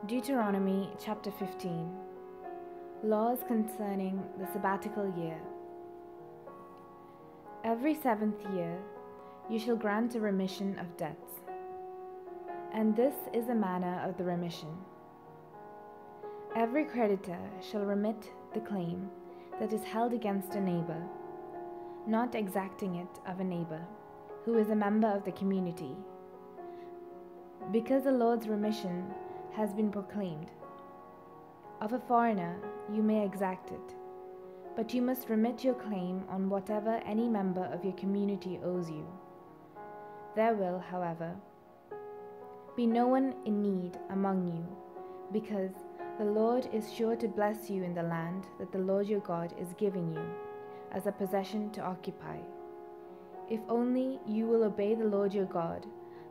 Deuteronomy chapter 15. Laws concerning the sabbatical year. Every 7th year you shall grant a remission of debts, and this is the manner of the remission. Every creditor shall remit the claim that is held against a neighbor, not exacting it of a neighbor who is a member of the community, because the Lord's remission has been proclaimed. Of a foreigner you may exact it, but you must remit your claim on whatever any member of your community owes you. There will, however, be no one in need among you, because the Lord is sure to bless you in the land that the Lord your God is giving you as a possession to occupy, if only you will obey the Lord your God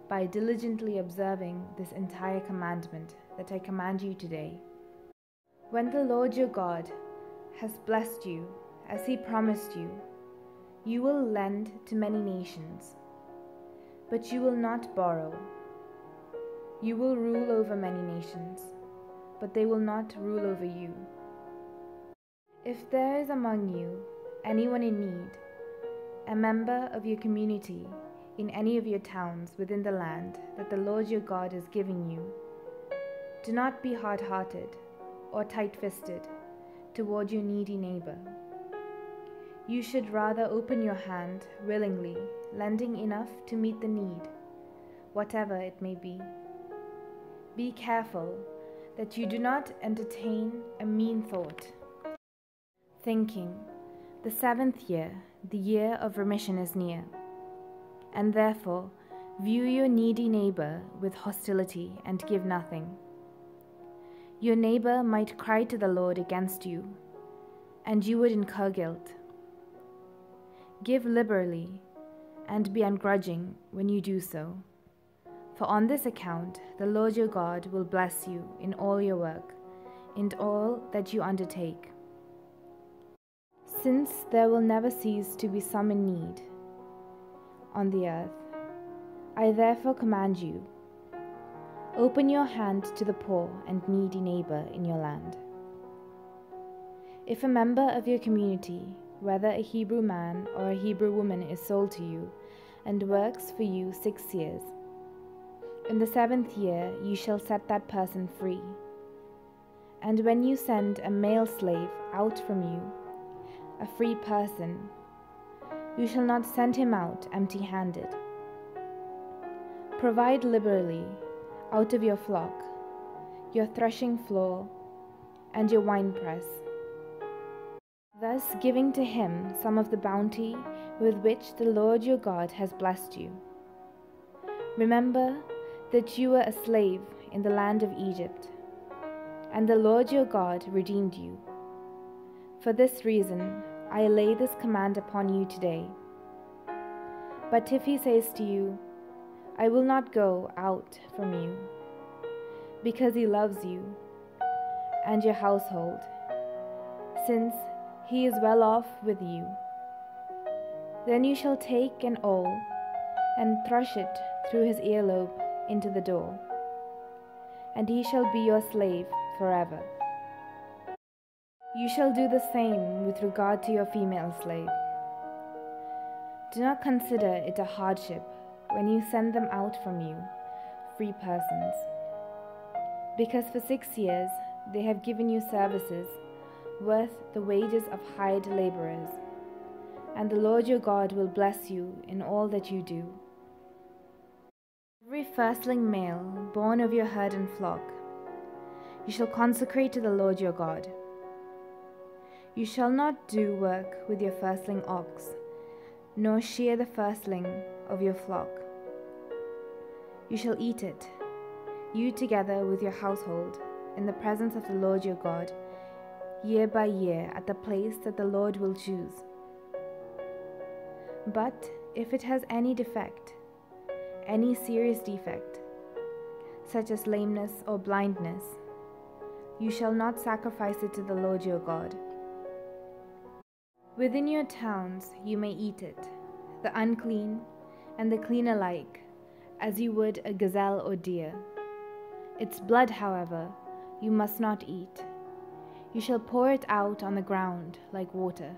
by diligently observing this entire commandment that I command you today. When the Lord your God has blessed you, as he promised you, you will lend to many nations, but you will not borrow. You will rule over many nations, but they will not rule over you. If there is among you anyone in need, a member of your community in any of your towns within the land that the Lord your God is giving you, do not be hard-hearted or tight-fisted toward your needy neighbor. You should rather open your hand willingly, lending enough to meet the need, whatever it may be. Be careful that you do not entertain a mean thought, thinking, the 7th year, the year of remission, is near, and therefore view your needy neighbor with hostility and give nothing. Your neighbor might cry to the Lord against you, and you would incur guilt. Give liberally and be ungrudging when you do so, for on this account the Lord your God will bless you in all your work, in all that you undertake. Since there will never cease to be some in need on the earth, I therefore command you, open your hand to the poor and needy neighbor in your land. If a member of your community, whether a Hebrew man or a Hebrew woman, is sold to you and works for you 6 years, in the 7th year you shall set that person free. And when you send a male slave out from you, a free person, you shall not send him out empty-handed. Provide liberally out of your flock, your threshing floor, and your winepress, thus giving to him some of the bounty with which the Lord your God has blessed you. Remember that you were a slave in the land of Egypt, and the Lord your God redeemed you. For this reason I lay this command upon you today. But if he says to you, I will not go out from you, because he loves you and your household, since he is well off with you, then you shall take an awl and thrust it through his earlobe into the door, and he shall be your slave forever. You shall do the same with regard to your female slave. Do not consider it a hardship when you send them out from you, free persons, because for 6 years they have given you services worth the wages of hired laborers, and the Lord your God will bless you in all that you do. Every firstling male born of your herd and flock you shall consecrate to the Lord your God. You shall not do work with your firstling ox, nor shear the firstling of your flock. You shall eat it, you together with your household, in the presence of the Lord your God, year by year at the place that the Lord will choose. But if it has any defect, any serious defect, such as lameness or blindness, you shall not sacrifice it to the Lord your God. Within your towns you may eat it, the unclean and the clean alike, as you would a gazelle or deer. Its blood, however, you must not eat. You shall pour it out on the ground like water.